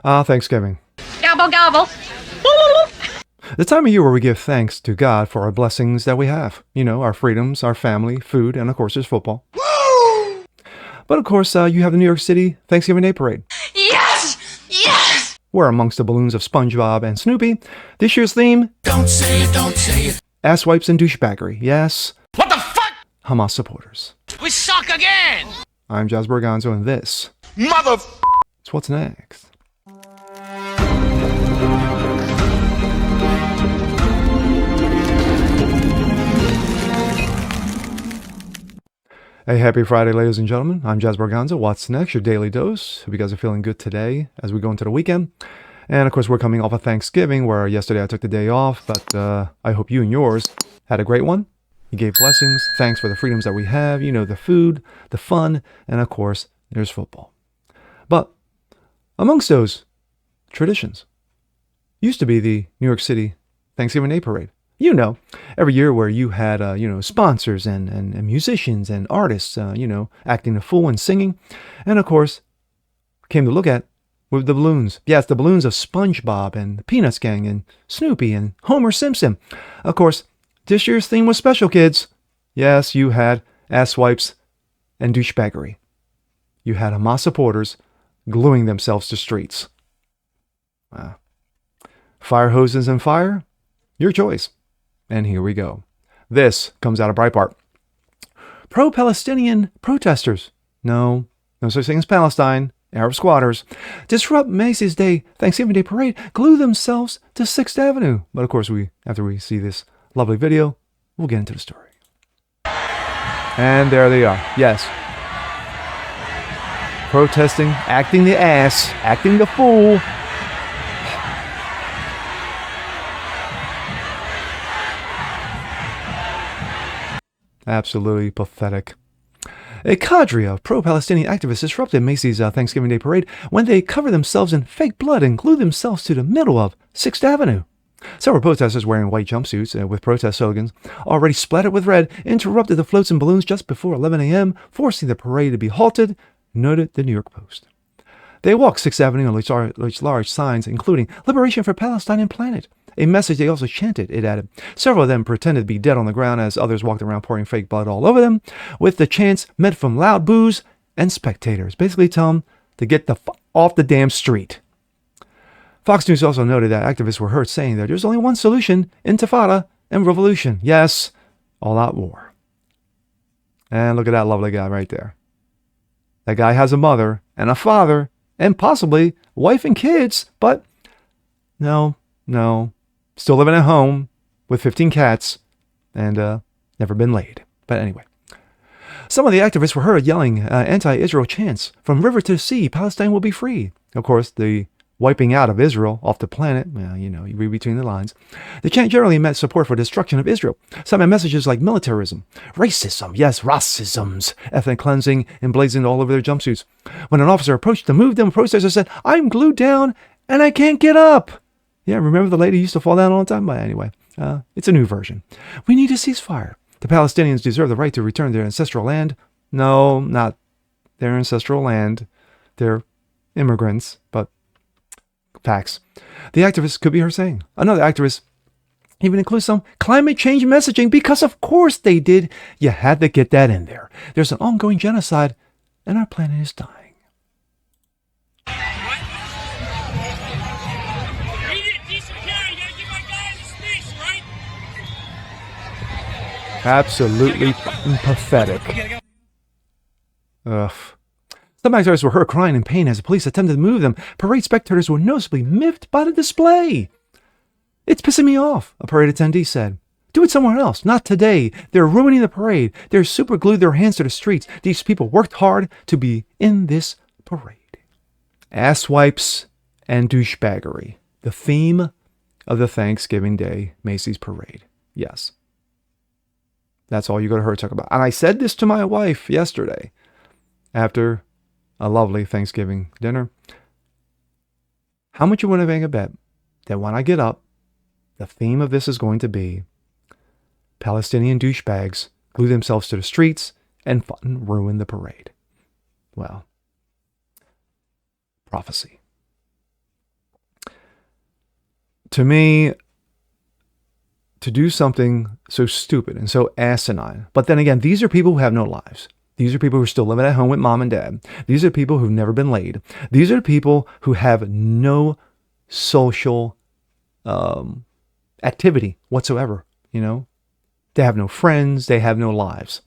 Thanksgiving. Gobble, gobble. The time of year where we give thanks to God for our blessings that we have. You know, our freedoms, our family, food, and of course there's football. Woo! But of course, you have the New York City Thanksgiving Day Parade. Yes! Yes! Where amongst the balloons of SpongeBob and Snoopy, this year's theme... Don't say it. Asswipes and douchebaggery. Yes. What the fuck? Hamas supporters. We suck again! I'm Jazz Borganzo, and this... Mother... It's What's Next. Hey, happy Friday, ladies and gentlemen. I'm Jazz Borganzo. What's next? Your daily dose. Hope you guys are feeling good today as we go into the weekend. And of course, we're coming off of Thanksgiving, where yesterday I took the day off, but I hope you and yours had a great one. You gave blessings, thanks for the freedoms that we have, you know, the food, the fun, and of course, there's football. But amongst those traditions used to be the New York City Thanksgiving Day Parade. You know, every year where you had, sponsors and musicians and artists, acting the fool and singing. And of course, came to look at with the balloons. Yes, the balloons of SpongeBob and the Peanuts Gang and Snoopy and Homer Simpson. Of course, this year's theme was special, kids. Yes, you had asswipes and douchebaggery. You had Hamas supporters gluing themselves to streets. Fire hoses and fire? Your choice. And here we go. This comes out of Breitbart. Pro-Palestinian protesters. No such thing as Palestine. Arab squatters. Disrupt Macy's Thanksgiving Day Parade. Glue themselves to 6th Avenue. But of course, after we see this lovely video, we'll get into the story. And there they are. Yes. Protesting, acting the ass, acting the fool. Absolutely pathetic. A cadre of pro-Palestinian activists disrupted Macy's Thanksgiving Day Parade when they covered themselves in fake blood and glued themselves to the middle of 6th Avenue. Several protesters wearing white jumpsuits with protest slogans, already splattered with red, interrupted the floats and balloons just before 11 a.m., forcing the parade to be halted, noted the New York Post. They walked 6th Avenue on large signs, including Liberation for Palestine and Planet, a message they also chanted, it added. Several of them pretended to be dead on the ground as others walked around pouring fake blood all over them, with the chants met from loud boos and spectators, basically telling them to get the off the damn street. Fox News also noted that activists were heard saying that there's only one solution, intifada and revolution. Yes, all-out war. And look at that lovely guy right there. That guy has a mother and a father and possibly wife and kids, but no. Still living at home with 15 cats and never been laid. But anyway. Some of the activists were heard yelling anti-Israel chants. From river to sea, Palestine will be free. Of course, the wiping out of Israel off the planet, you read between the lines. The chant generally meant support for destruction of Israel. Some had messages like militarism, racism, yes, racisms, ethnic cleansing emblazoned all over their jumpsuits. When an officer approached to move them, protesters said, "I'm glued down and I can't get up." Yeah, remember the lady used to fall down all the time? But anyway, it's a new version. We need a ceasefire. The Palestinians deserve the right to return to their ancestral land. No, not their ancestral land. They're immigrants, but facts. The activists could be heard saying. Another activist even includes some climate change messaging because of course they did. You had to get that in there. There's an ongoing genocide and our planet is dying. Absolutely pathetic. Ugh. Some actors were heard crying in pain as the police attempted to move them. Parade spectators were noticeably miffed by the display. It's pissing me off, a parade attendee said. Do it somewhere else, not today. They're ruining the parade. They're super glued their hands to the streets. These people worked hard to be in this parade. Asswipes and douchebaggery. The theme of the Thanksgiving Day Macy's Parade. Yes. That's all you got to hear talk about. And I said this to my wife yesterday after a lovely Thanksgiving dinner. How much you want to make a bet that when I get up, the theme of this is going to be Palestinian douchebags glue themselves to the streets and ruin the parade? Well, prophecy. To me, to do something so stupid and so asinine. But then again, these are people who have no lives. These are people who are still living at home with mom and dad. These are people who've never been laid. These are people who have no social activity whatsoever. You know, they have no friends. They have no lives.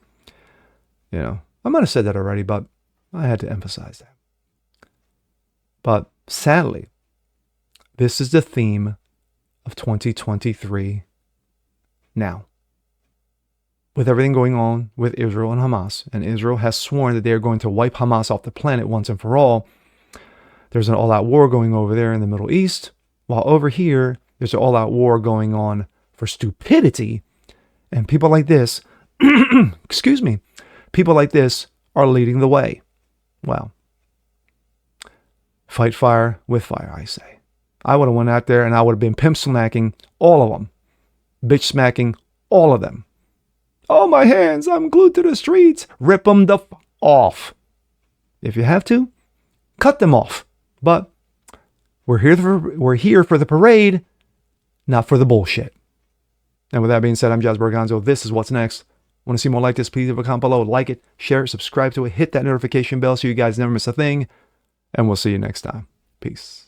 You know, I might have said that already, but I had to emphasize that. But sadly, this is the theme of 2023 now. With everything going on with Israel and Hamas, and Israel has sworn that they are going to wipe Hamas off the planet once and for all, there's an all-out war going over there in the Middle East, while over here, there's an all-out war going on for stupidity, and people like this, excuse me, people like this are leading the way. Well, fight fire with fire, I say. I would have went out there and I would have been pimp smacking all of them. Bitch smacking all of them. Oh, my hands, I'm glued to the streets. Rip them the off. If you have to, cut them off. But we're here for the parade, not for the bullshit. And with that being said, I'm Jazz Berganzo. This is What's Next. Want to see more like this? Please leave a comment below. Like it, share it, subscribe to it, hit that notification bell so you guys never miss a thing. And we'll see you next time. Peace.